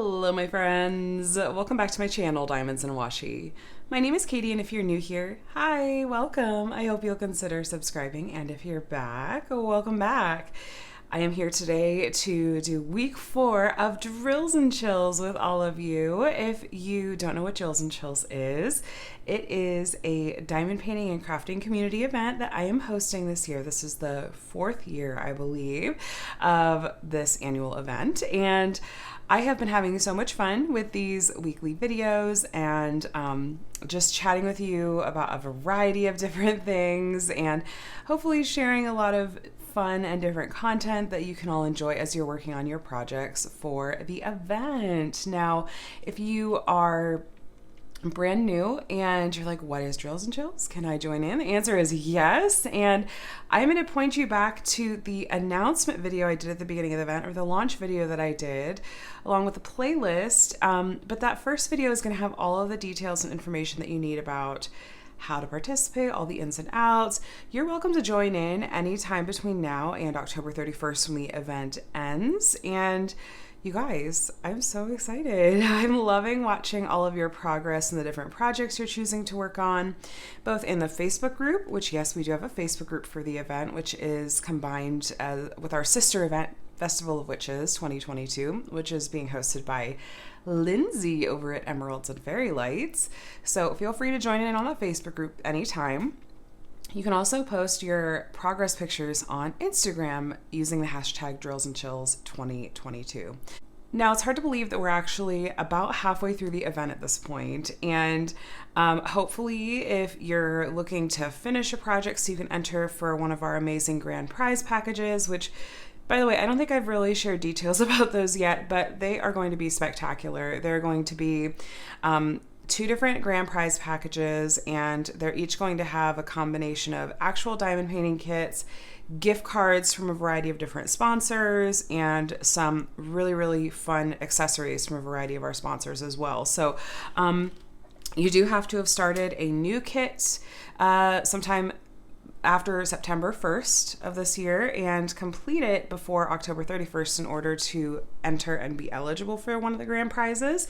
Hello my friends, welcome back to my channel, Diamonds and Washi. My name is Katie, and if you're new here, hi, welcome. I hope you'll consider subscribing, and if you're back, welcome back. I am here today to do week 4 of Drills and Chills with all of you. If you don't know what Drills and Chills is, it is a diamond painting and crafting community event that I am hosting this year. This is the 4th year, I believe, of this annual event, and I have been having so much fun with these weekly videos and just chatting with you about a variety of different things and hopefully sharing a lot of fun and different content that you can all enjoy as you're working on your projects for the event. Now, if you are brand new and you're like, what is Drills and Chills? Can I join in? The answer is yes. And I'm going to point you back to the announcement video I did at the beginning of the event, or the launch video that I did, along with the playlist. But that first video is going to have all of the details and information that you need about how to participate, all the ins and outs. You're welcome to join in anytime between now and October 31st when the event ends. And you guys, I'm so excited. I'm loving watching all of your progress and the different projects you're choosing to work on, both in the Facebook group, which yes, we do have a Facebook group for the event, which is combined with our sister event, Festival of Witches 2022, which is being hosted by Lindsay over at Emeralds and Fairy Lights. So feel free to join in on the Facebook group anytime. You can also post your progress pictures on Instagram using the hashtag DrillsandChills2022. Now, it's hard to believe that we're actually about halfway through the event at this point, and hopefully if you're looking to finish a project so you can enter for one of our amazing grand prize packages, which, by the way, I don't think I've really shared details about those yet, but they are going to be spectacular. They're going to be 2 different grand prize packages, and they're each going to have a combination of actual diamond painting kits, gift cards from a variety of different sponsors, and some really, really fun accessories from a variety of our sponsors as well. So you do have to have started a new kit sometime after September 1st of this year and complete it before October 31st in order to enter and be eligible for one of the grand prizes.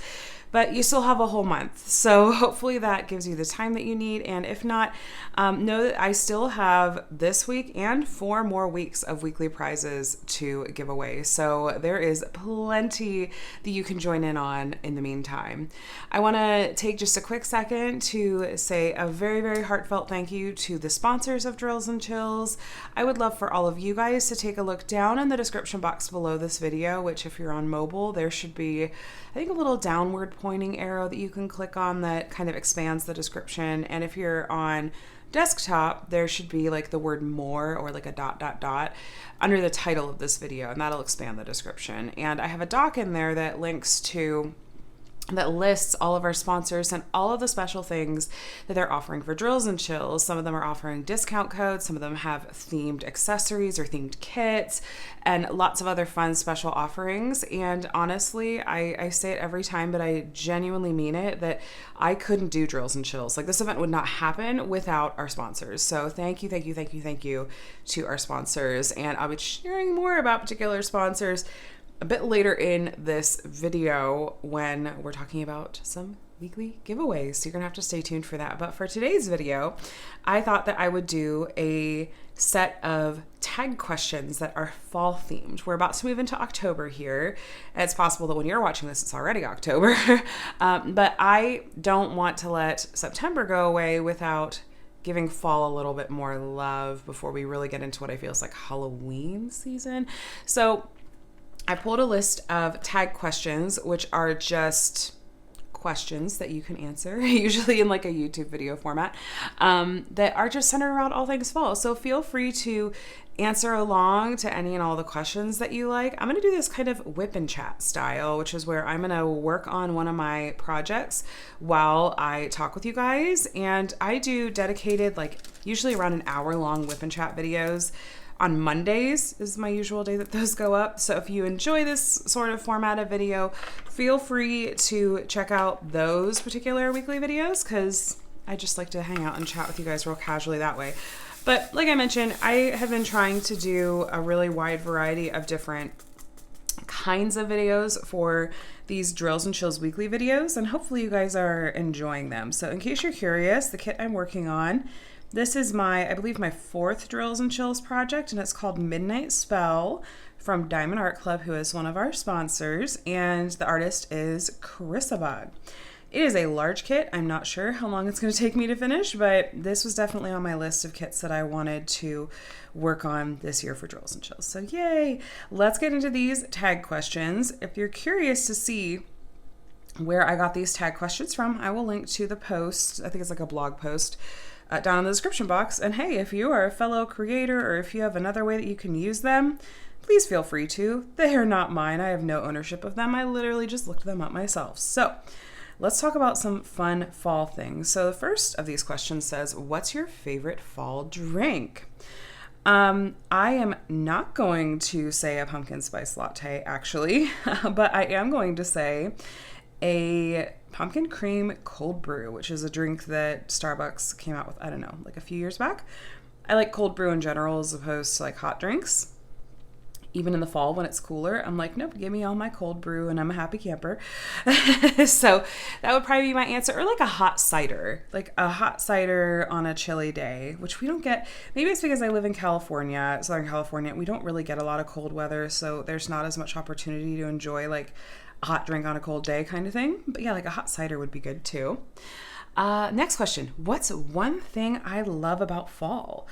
But you still have a whole month, so hopefully that gives you the time that you need. And if not, know that I still have this week and 4 more weeks of weekly prizes to give away. So there is plenty that you can join in on in the meantime. I want to take just a quick second to say a very, very heartfelt thank you to the sponsors of Drills and Chills. I would love for all of you guys to take a look down in the description box below this video, which if you're on mobile, there should be, I think, a little downward pointing arrow that you can click on that kind of expands the description. And if you're on desktop, there should be like the word more or like a ... under the title of this video, and that'll expand the description. And I have a doc in there that lists all of our sponsors and all of the special things that they're offering for Drills and Chills. Some of them are offering discount codes, some of them have themed accessories or themed kits, and lots of other fun special offerings. And honestly, I say it every time, but I genuinely mean it, that I couldn't do Drills and Chills. Like, this event would not happen without our sponsors. So thank you to our sponsors. And I'll be sharing more about particular sponsors a bit later in this video when we're talking about some weekly giveaways. So you're gonna have to stay tuned for that. But for today's video, I thought that I would do a set of tag questions that are fall themed. We're about to move into October here. It's possible that when you're watching this, it's already October. But I don't want to let September go away without giving fall a little bit more love before we really get into what I feel is like Halloween season. So I pulled a list of tag questions, which are just questions that you can answer, usually in like a YouTube video format, that are just centered around all things fall. So feel free to answer along to any and all the questions that you like. I'm going to do this kind of whip and chat style, which is where I'm going to work on one of my projects while I talk with you guys. And I do dedicated, like usually around an hour long whip and chat videos. On Mondays is my usual day that those go up. So if you enjoy this sort of format of video, feel free to check out those particular weekly videos, because I just like to hang out and chat with you guys real casually that way. But like I mentioned, I have been trying to do a really wide variety of different kinds of videos for these Drills and Chills weekly videos, and hopefully you guys are enjoying them. So in case you're curious, the kit I'm working on, this is I believe my 4th Drills and Chills project, and it's called Midnight Spell from Diamond Art Club, who is one of our sponsors, and the artist is Chrisabag. It is a large kit. I'm not sure how long it's going to take me to finish, but this was definitely on my list of kits that I wanted to work on this year for Drills and Chills. So yay! Let's get into these tag questions. If you're curious to see where I got these tag questions from, I will link to the post. I think it's like a blog post down in the description box. And hey, if you are a fellow creator or if you have another way that you can use them, please feel free to. They are not mine. I have no ownership of them. I literally just looked them up myself. So let's talk about some fun fall things. So the first of these questions says, what's your favorite fall drink? I am not going to say a pumpkin spice latte, actually, but I am going to say a pumpkin cream cold brew, which is a drink that Starbucks came out with, I don't know, like a few years back. I like cold brew in general as opposed to like hot drinks. Even in the fall when it's cooler, I'm like, nope, give me all my cold brew and I'm a happy camper. So that would probably be my answer. Or like a hot cider on a chilly day, which we don't get. Maybe it's because I live in California, Southern California. We don't really get a lot of cold weather, so there's not as much opportunity to enjoy like a hot drink on a cold day kind of thing. But yeah, like a hot cider would be good too. Next question. What's one thing I love about fall?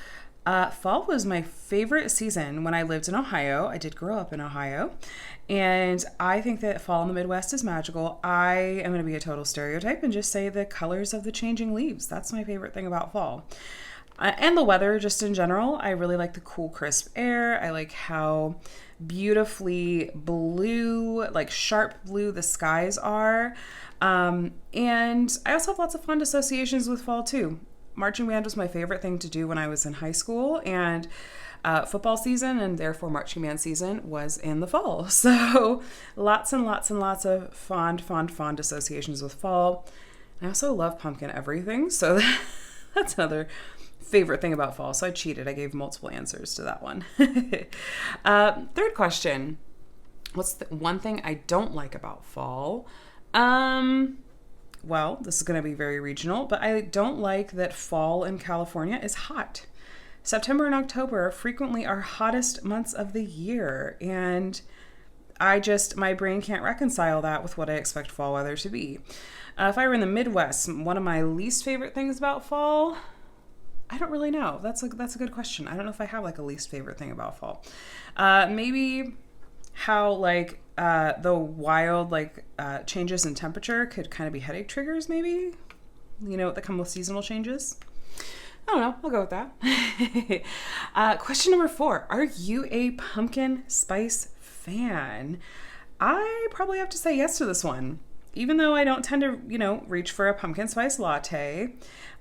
Fall was my favorite season when I lived in Ohio. I did grow up in Ohio, and I think that fall in the Midwest is magical. I am going to be a total stereotype and just say the colors of the changing leaves. That's my favorite thing about fall. And the weather just in general. I really like the cool, crisp air. I like how beautifully blue, like sharp blue the skies are. And I also have lots of fond associations with fall too. Marching band was my favorite thing to do when I was in high school, and football season and therefore marching band season was in the fall. So lots and lots and lots of fond associations with fall. I also love pumpkin everything, so that's another favorite thing about fall. So I cheated. I gave multiple answers to that one. Third question. What's the one thing I don't like about fall? Well, this is going to be very regional, but I don't like that fall in California is hot. September and October are frequently our hottest months of the year, and my brain can't reconcile that with what I expect fall weather to be. If I were in the Midwest, one of my least favorite things about fall, I don't really know. That's a good question. I don't know if I have like a least favorite thing about fall. Maybe how like the wild changes in temperature could kind of be headache triggers, maybe, that come with seasonal changes. I don't know. I'll go with that. Question number 4. Are you a pumpkin spice fan? I probably have to say yes to this one. Even though I don't tend to, reach for a pumpkin spice latte,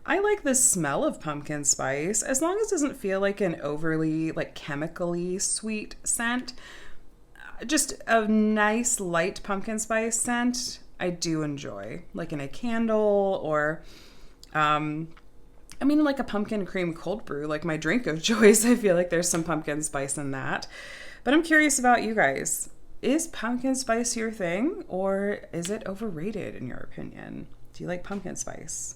I like the smell of pumpkin spice as long as it doesn't feel like an overly chemically sweet scent. Just a nice light pumpkin spice scent I do enjoy, like in a candle or like a pumpkin cream cold brew, like my drink of choice. I feel like there's some pumpkin spice in that. But I'm curious about you guys. Is pumpkin spice your thing, or is it overrated in your opinion? Do you like pumpkin spice?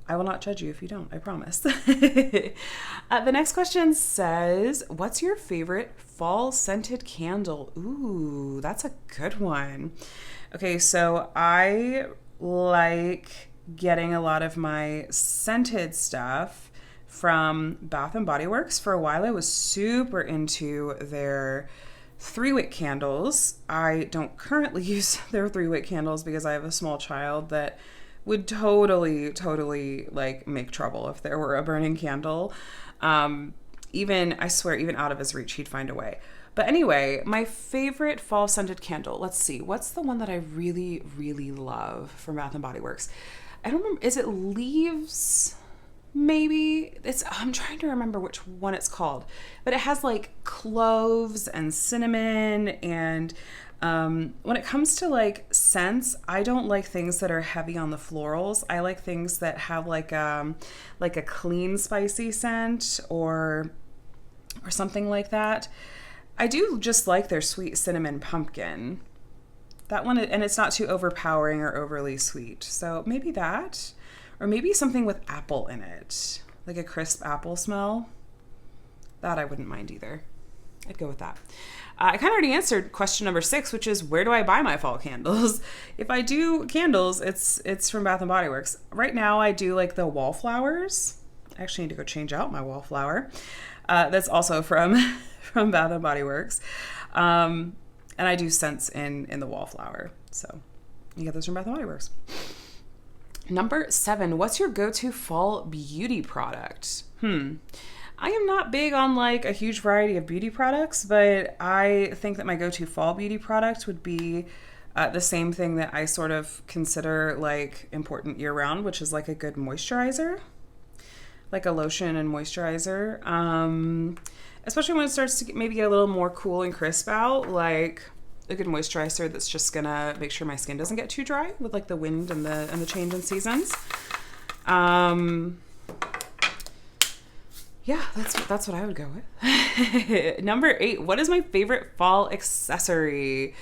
I will not judge you if you don't, I promise. The next question says, what's your favorite fall scented candle? Ooh, that's a good one. Okay, so I like getting a lot of my scented stuff from Bath and Body Works. For a while, I was super into their 3-wick candles. I don't currently use their 3-wick candles because I have a small child that would totally make trouble if there were a burning candle. Even out of his reach, he'd find a way. But anyway, my favorite fall scented candle, let's see, what's the one that I really, really love from Bath and Body Works? I don't remember, is it Leaves? Maybe I'm trying to remember which one it's called, but it has cloves and cinnamon. And when it comes to scents, I don't like things that are heavy on the florals. I like things that have a clean spicy scent or something like that. I do just like their sweet cinnamon pumpkin. That one, and it's not too overpowering or overly sweet. So maybe that, or maybe something with apple in it, like a crisp apple smell. That I wouldn't mind either. I'd go with that. I kind of already answered question number 6, which is where do I buy my fall candles? If I do candles, it's from Bath and Body Works. Right now I do like the wallflowers. I actually need to go change out my wallflower. That's also from Bath and Body Works. And I do scents in the wallflower. So you get those from Bath and Body Works. Number 7, what's your go-to fall beauty product? I am not big on like a huge variety of beauty products, but I think that my go-to fall beauty product would be the same thing that I sort of consider like important year-round, which is like a good moisturizer, like a lotion and moisturizer. Especially when it starts to maybe get a little more cool and crisp out, like a good moisturizer that's just gonna make sure my skin doesn't get too dry with like the wind and the change in seasons. Yeah, that's what I would go with. Number 8, what is my favorite fall accessory?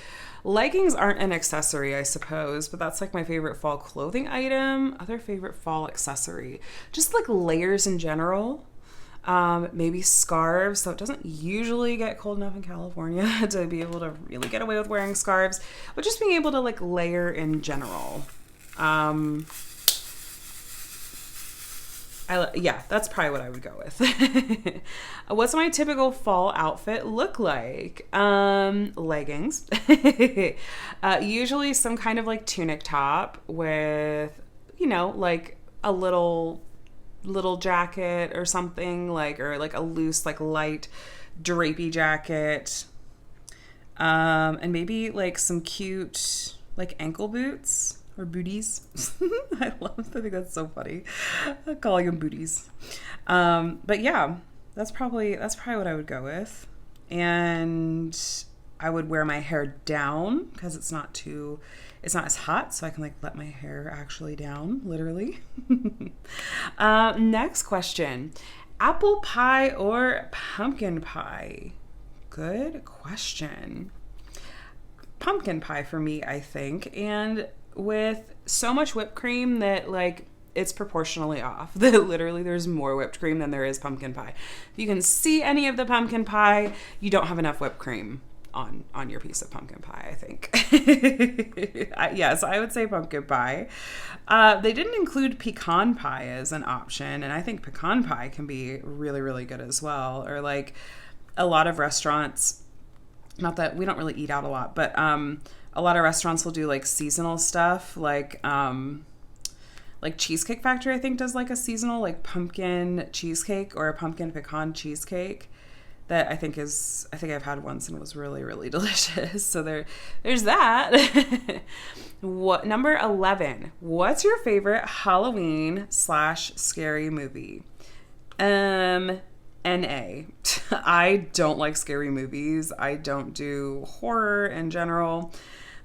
Leggings aren't an accessory, I suppose, but that's like my favorite fall clothing item. Other favorite fall accessory, just like layers in general. Maybe scarves, so it doesn't usually get cold enough in California to be able to really get away with wearing scarves, but just being able to like layer in general. Yeah, that's probably what I would go with. What's my typical fall outfit look like? Leggings. Usually some kind of like tunic top with, like a little jacket or something, or like a loose, like light drapey jacket. And maybe like some cute like ankle boots. Or booties. I think that's so funny. Calling them booties. But yeah, that's probably what I would go with. And I would wear my hair down because it's not as hot, so I can like let my hair actually down, literally. Next question. Apple pie or pumpkin pie? Good question. Pumpkin pie for me, I think. And with so much whipped cream that like it's proportionally off. That literally there's more whipped cream than there is pumpkin pie. If you can see any of the pumpkin pie, you don't have enough whipped cream on your piece of pumpkin pie, I think. Yes, I would say pumpkin pie. They didn't include pecan pie as an option, and I think pecan pie can be really, really good as well. Or like a lot of restaurants, not that we don't really eat out a lot, but a lot of restaurants will do like seasonal stuff, like Cheesecake Factory, I think, does like a seasonal like pumpkin cheesecake or a pumpkin pecan cheesecake that I think I've had once and it was really, really delicious. So there's that. Number 11, what's your favorite Halloween/scary movie? NA. I don't like scary movies. I don't do horror in general.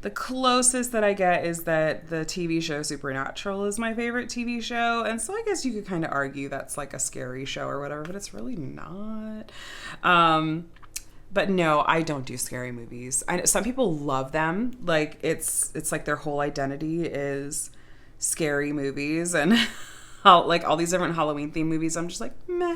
The closest that I get is that the TV show Supernatural is my favorite TV show. And so I guess you could kind of argue that's like a scary show or whatever, but it's really not. But no, I don't do scary movies. I know some people love them. Like it's like their whole identity is scary movies and like all these different Halloween themed movies. I'm just like, meh.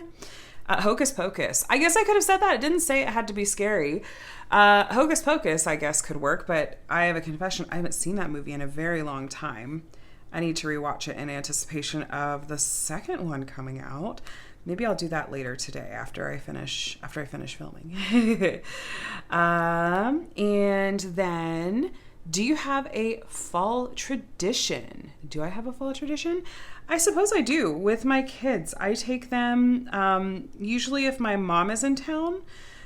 Hocus Pocus. I guess I could have said that. It didn't say it had to be scary. Hocus Pocus, I guess, could work, but I have a confession. I haven't seen that movie in a very long time. I need to rewatch it in anticipation of the second one coming out. Maybe I'll do that later today after I finish filming. And then, do you have a fall tradition? Do I have a fall tradition? I suppose I do. With my kids, I take them, usually if my mom is in town,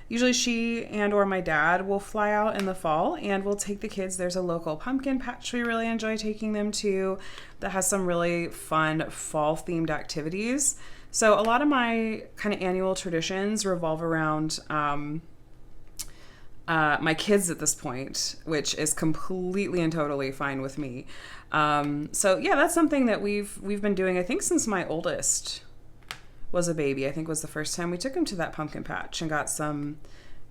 usually she and or my dad will fly out in the fall and we'll take the kids. There's a local pumpkin patch we really enjoy taking them to that has some really fun fall themed activities. So a lot of my kind of annual traditions revolve around my kids at this point, which is completely and totally fine with me. So yeah, that's something that we've been doing, I think, since my oldest was a baby. I think was the first time we took him to that pumpkin patch and got some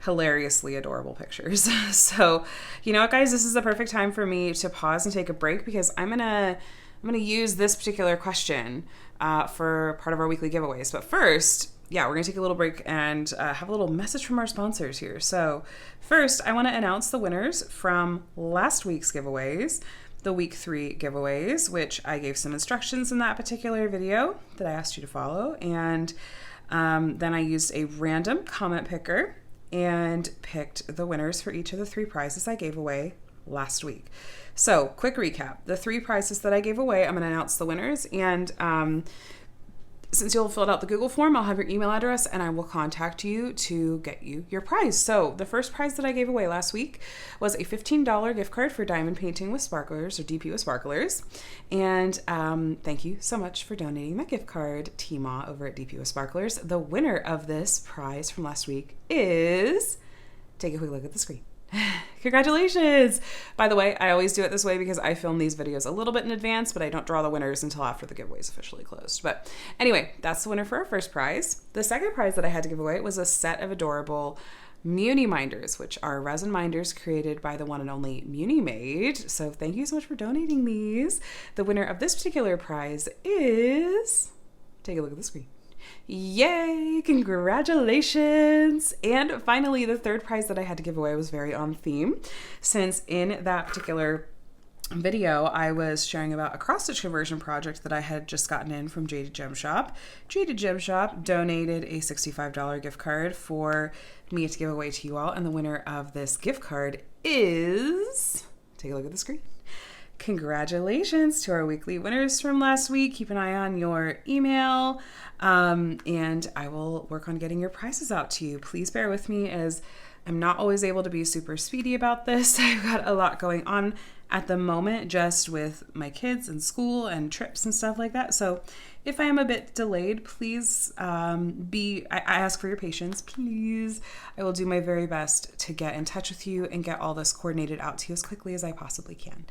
hilariously adorable pictures. So, you know what, guys, this is the perfect time for me to pause and take a break because I'm gonna use this particular question for part of our weekly giveaways. But first, yeah, we're gonna take a little break and have a little message from our sponsors here. So first, I want to announce the winners from last week's giveaways, the week 3 giveaways, which I gave some instructions in that particular video that I asked you to follow, and then I used a random comment picker and picked the winners for each of the 3 prizes I gave away last week. So, quick recap. The 3 prizes that I gave away, I'm going to announce the winners, and since you'll fill out the Google form, I'll have your email address and I will contact you to get you your prize. So the first prize that I gave away last week was a $15 gift card for diamond painting with sparklers, or DP with sparklers. And thank you so much for donating that gift card, T-Ma over at DP with Sparklers. The winner of this prize from last week is, take a quick look at the screen. Congratulations! By the way, I always do it this way because I film these videos a little bit in advance, but I don't draw the winners until after the giveaway is officially closed. But anyway, that's the winner for our first prize. The second prize that I had to give away was a set of adorable Muni minders, which are resin minders created by the one and only Muni Maid. So thank you so much for donating these. The winner of this particular prize is, take a look at the screen. Yay! Congratulations! And finally, the third prize that I had to give away was very on theme, since in that particular video I was sharing about a cross-stitch conversion project that I had just gotten in from Jaded Gem Shop. Jaded Gem Shop donated a $65 gift card for me to give away to you all, and the winner of this gift card is, take a look at the screen. Congratulations to our weekly winners from last week. Keep an eye on your email, and I will work on getting your prizes out to you. Please bear with me as I'm not always able to be super speedy about this. I've got a lot going on at the moment, just with my kids and school and trips and stuff like that. So if I am a bit delayed, please I ask for your patience, please. I will do my very best to get in touch with you and get all this coordinated out to you as quickly as I possibly can.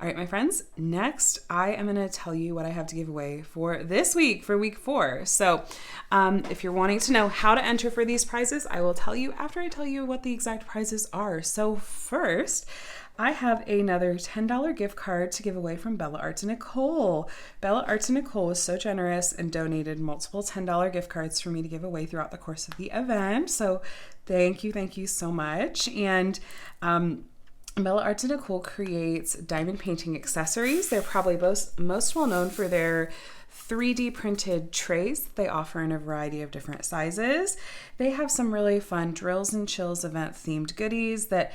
All right, my friends, next I am going to tell you what I have to give away for this week, for week 4. So if you're wanting to know how to enter for these prizes, I will tell you after I tell you what the exact prizes are. So first, I have another $10 gift card to give away from Bella Art to Nicole. Bella Art to Nicole was so generous and donated multiple $10 gift cards for me to give away throughout the course of the event. So thank you so much. And Bella Art to Nicole creates diamond painting accessories. They're probably most well known for their 3D printed trays they offer in a variety of different sizes. They have some really fun Drills and Chills event themed goodies that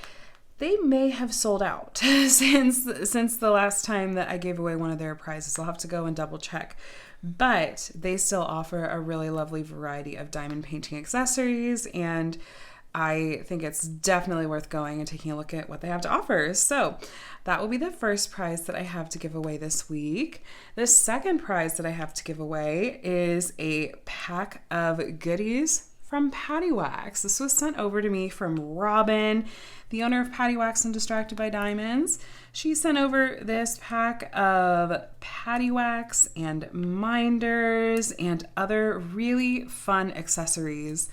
they may have sold out since the last time that I gave away one of their prizes. I'll have to go and double check. But they still offer a really lovely variety of diamond painting accessories, and I think it's definitely worth going and taking a look at what they have to offer. So that will be the first prize that I have to give away this week. The second prize that I have to give away is a pack of goodies from Patty Wax. This was sent over to me from Robin, the owner of Patty Wax and Distracted by Diamonds. She sent over this pack of Patty Wax and minders and other really fun accessories.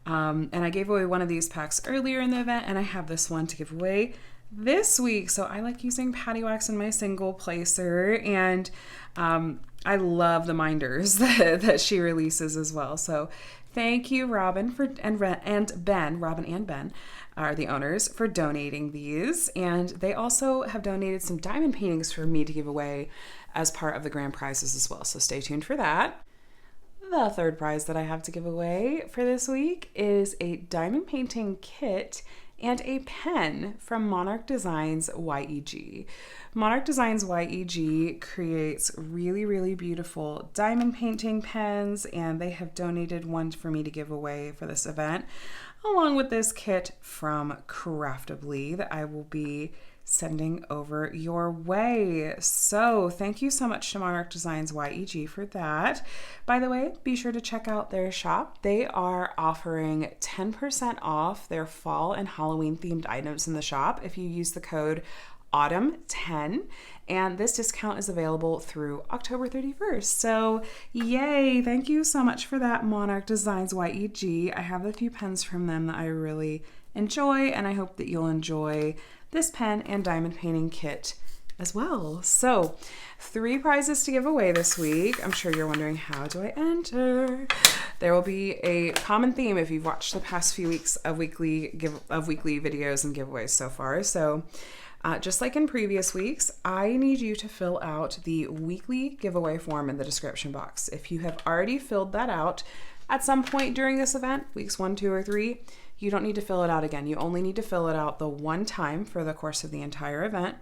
And I gave away one of these packs earlier in the event, and I have this one to give away this week. So I like using Patty Wax in my single placer, and I love the minders that she releases as well. So thank you, Robin and Ben. Robin and Ben are the owners for donating these, and they also have donated some diamond paintings for me to give away as part of the grand prizes as well. So stay tuned for that. The third prize that I have to give away for this week is a diamond painting kit and a pen from Monarch Designs YEG. Monarch Designs YEG creates really, really beautiful diamond painting pens, and they have donated one for me to give away for this event, along with this kit from Craftably that I will be sending over your way. So thank you so much to Monarch Designs YEG for that. By the way, be sure to check out their shop. They are offering 10% off their fall and Halloween themed items in the shop if you use the code Autumn 10. And this discount is available through October 31st. So yay, thank you so much for that, Monarch Designs YEG. I have a few pens from them that I really enjoy, and I hope that you'll enjoy this pen and diamond painting kit as well. So 3 prizes to give away this week. I'm sure you're wondering, how do I enter? There will be a common theme if you've watched the past few weeks of weekly videos and giveaways so far. So just like in previous weeks, I need you to fill out the weekly giveaway form in the description box. If you have already filled that out at some point during this event, weeks 1, 2, or 3, you don't need to fill it out again. You only need to fill it out the one time for the course of the entire event.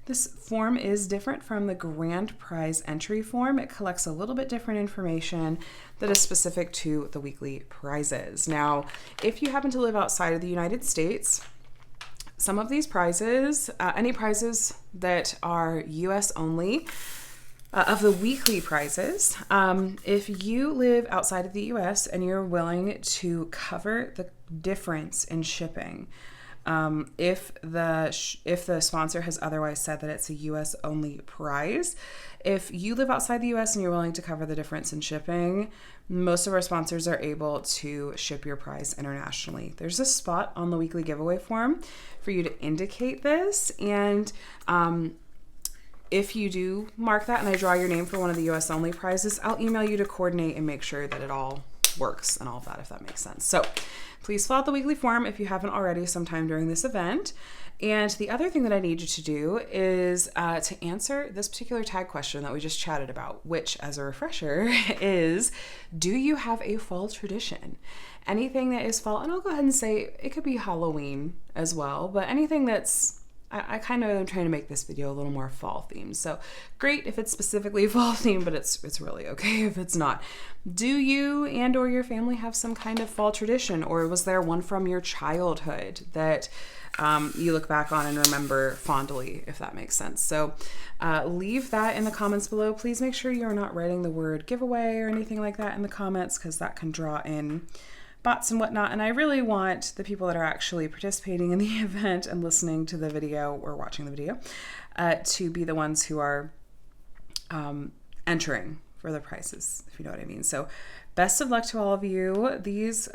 This form is different from the grand prize entry form. It collects a little bit different information that is specific to the weekly prizes. Now, if you happen to live outside of the United States, some of these prizes, any prizes that are US only, of the weekly prizes, if you live outside of the US and you're willing to cover the difference in shipping, if the sponsor has otherwise said that it's a US only prize, if you live outside the US and you're willing to cover the difference in shipping, most of our sponsors are able to ship your prize internationally. There's a spot on the weekly giveaway form for you to indicate this, and if you do mark that and I draw your name for one of the US only prizes, I'll email you to coordinate and make sure that it all works and all of that, if that makes sense. So please fill out the weekly form if you haven't already sometime during this event. And the other thing that I need you to do is to answer this particular tag question that we just chatted about, which, as a refresher, is, do you have a fall tradition? Anything that is fall, and I'll go ahead and say it could be Halloween as well, but anything that's, I kind of am trying to make this video a little more fall themed. So great if it's specifically fall themed, but it's really okay if it's not. Do you and or your family have some kind of fall tradition, or was there one from your childhood that you look back on and remember fondly, if that makes sense? So leave that in the comments below. Please make sure you're not writing the word giveaway or anything like that in the comments, because that can draw in bots and whatnot, and I really want the people that are actually participating in the event and listening to the video or watching the video to be the ones who are entering for the prizes, if you know what I mean. So best of luck to all of you. These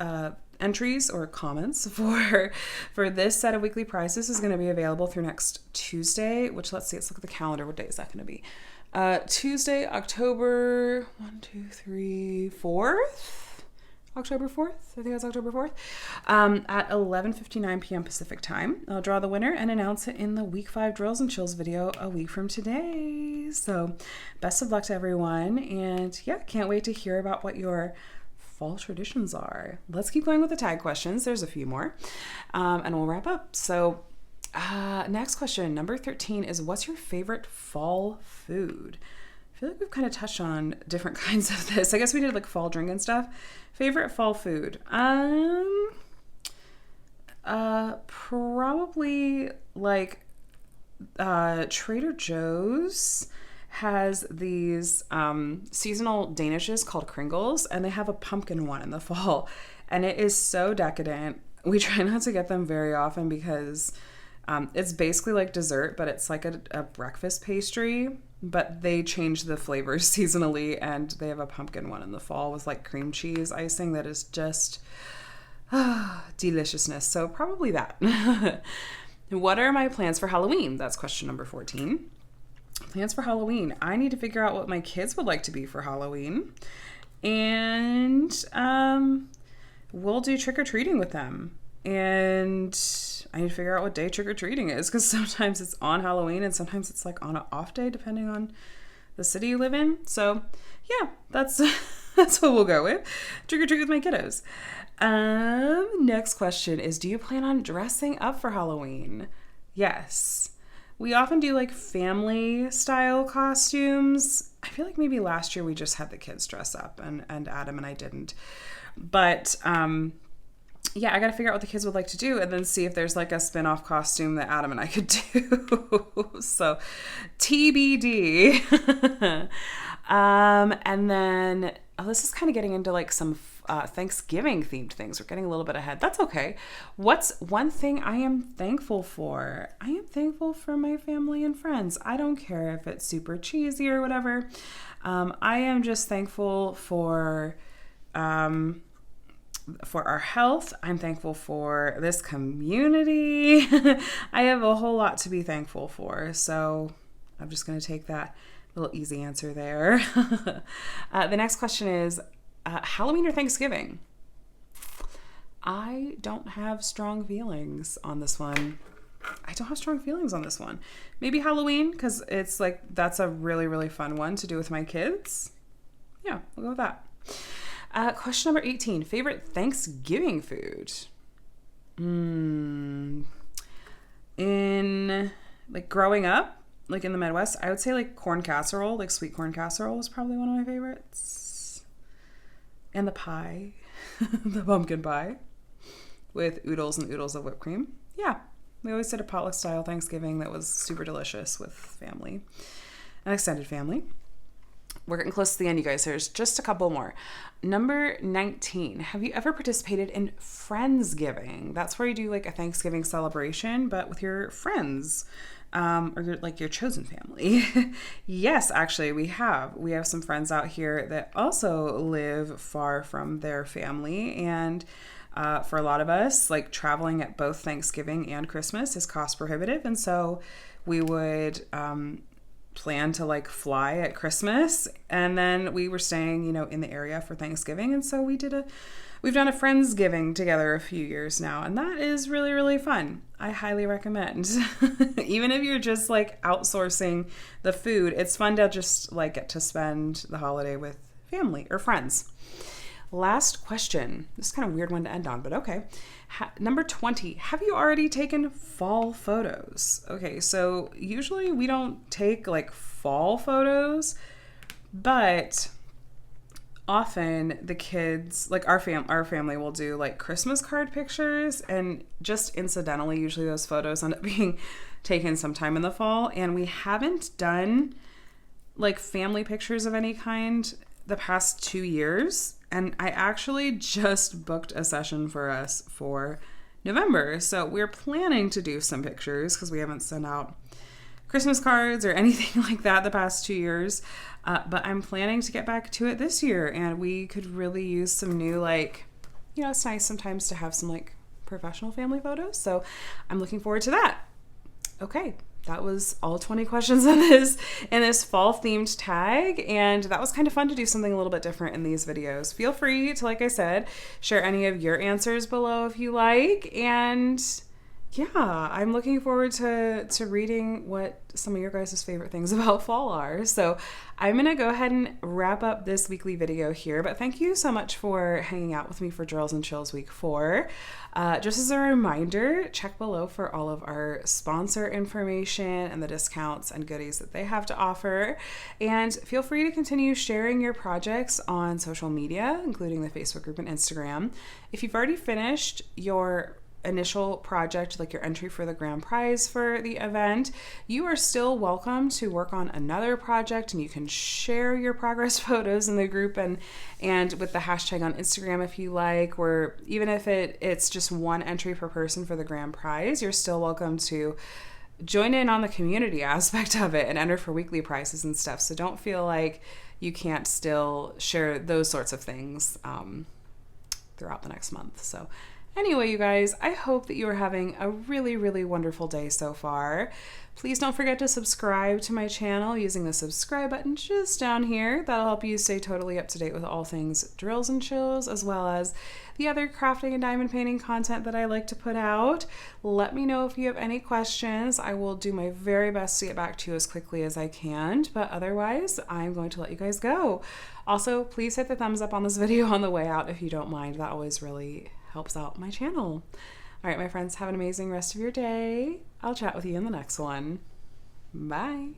entries or comments for this set of weekly prizes is going to be available through next Tuesday, which, let's see, let's look at the calendar. What day is that going to be? Tuesday, October 4th? October 4th, I think that's October 4th, at 11:59 p.m. Pacific time. I'll draw the winner and announce it in the Week 5 Drills and Chills video a week from today. So best of luck to everyone, and yeah, can't wait to hear about what your fall traditions are. Let's keep going with the tag questions. There's a few more, and we'll wrap up. So next question, number 13, is what's your favorite fall food? I feel like we've kind of touched on different kinds of this. I guess we did like fall drink and stuff. Favorite fall food? Probably like Trader Joe's has these seasonal danishes called Kringles, and they have a pumpkin one in the fall, and it is so decadent. We try not to get them very often because it's basically like dessert, but it's like a breakfast pastry, but they change the flavors seasonally, and they have a pumpkin one in the fall with like cream cheese icing that is just deliciousness. So probably that. What are my plans for Halloween? That's question number 14. Plans for Halloween. I need to figure out what my kids would like to be for Halloween, and we'll do trick-or-treating with them. And I need to figure out what day trick-or-treating is, because sometimes it's on Halloween and sometimes it's like on an off day depending on the city you live in. So yeah, that's what we'll go with. Trick-or-treat with my kiddos. Next question is, do you plan on dressing up for Halloween? Yes. We often do like family style costumes. I feel like maybe last year we just had the kids dress up and Adam and I didn't. But yeah, I got to figure out what the kids would like to do and then see if there's like a spin-off costume that Adam and I could do. So TBD. And then this is kind of getting into like some Thanksgiving themed things. We're getting a little bit ahead. That's okay. What's one thing I am thankful for? I am thankful for my family and friends. I don't care if it's super cheesy or whatever. I am just thankful for our health. I'm thankful for this community. I have a whole lot to be thankful for. So I'm just going to take that little easy answer there. The next question is Halloween or Thanksgiving? I don't have strong feelings on this one. Maybe Halloween, because it's like, that's a really, really fun one to do with my kids. Yeah, we'll go with that. Question number 18, favorite Thanksgiving food? In like growing up, like in the Midwest, I would say like corn casserole, like sweet corn casserole is probably one of my favorites. And the pie, the pumpkin pie with oodles and oodles of whipped cream. Yeah, we always did a potluck style Thanksgiving that was super delicious with family and extended family. We're getting close to the end, you guys. There's just a couple more. Number 19. Have you ever participated in Friendsgiving? That's where you do like a Thanksgiving celebration, but with your friends, or your chosen family. Yes, actually, we have. We have some friends out here that also live far from their family, and for a lot of us, like traveling at both Thanksgiving and Christmas is cost prohibitive, and so we would plan to like fly at Christmas, and then we were staying, in the area for Thanksgiving, and so we've done a Friendsgiving together a few years now, and that is really, really fun. I highly recommend. Even if you're just like outsourcing the food, it's fun to just like get to spend the holiday with family or friends. Last question. This is kind of a weird one to end on, but okay. Number 20. Have you already taken fall photos? Okay, so usually we don't take like fall photos, but often the kids, like our family will do like Christmas card pictures, and just incidentally, usually those photos end up being taken sometime in the fall, and we haven't done like family pictures of any kind the past 2 years. And I actually just booked a session for us for November. So we're planning to do some pictures because we haven't sent out Christmas cards or anything like that the past 2 years. But I'm planning to get back to it this year. And we could really use some new, it's nice sometimes to have some like professional family photos. So I'm looking forward to that. Okay. That was all 20 questions in this fall themed tag. And that was kind of fun to do something a little bit different in these videos. Feel free to, like I said, share any of your answers below if you like. And yeah, I'm looking forward to reading what some of your guys' favorite things about fall are. So I'm going to go ahead and wrap up this weekly video here. But thank you so much for hanging out with me for Drills and Chills Week 4. Just as a reminder, check below for all of our sponsor information and the discounts and goodies that they have to offer. And feel free to continue sharing your projects on social media, including the Facebook group and Instagram. If you've already finished your initial project, like your entry for the grand prize for the event, you are still welcome to work on another project, and you can share your progress photos in the group and with the hashtag on Instagram if you like, or even if it's just one entry per person for the grand prize, you're still welcome to join in on the community aspect of it and enter for weekly prizes and stuff. So don't feel like you can't still share those sorts of things throughout the next month. So anyway, you guys, I hope that you are having a really, really wonderful day so far. Please don't forget to subscribe to my channel using the subscribe button just down here. That'll help you stay totally up to date with all things Drills and Chills, as well as the other crafting and diamond painting content that I like to put out. Let me know if you have any questions. I will do my very best to get back to you as quickly as I can, but otherwise, I'm going to let you guys go. Also, please hit the thumbs up on this video on the way out if you don't mind. That always really helps out my channel. All right, my friends, have an amazing rest of your day. I'll chat with you in the next one. Bye.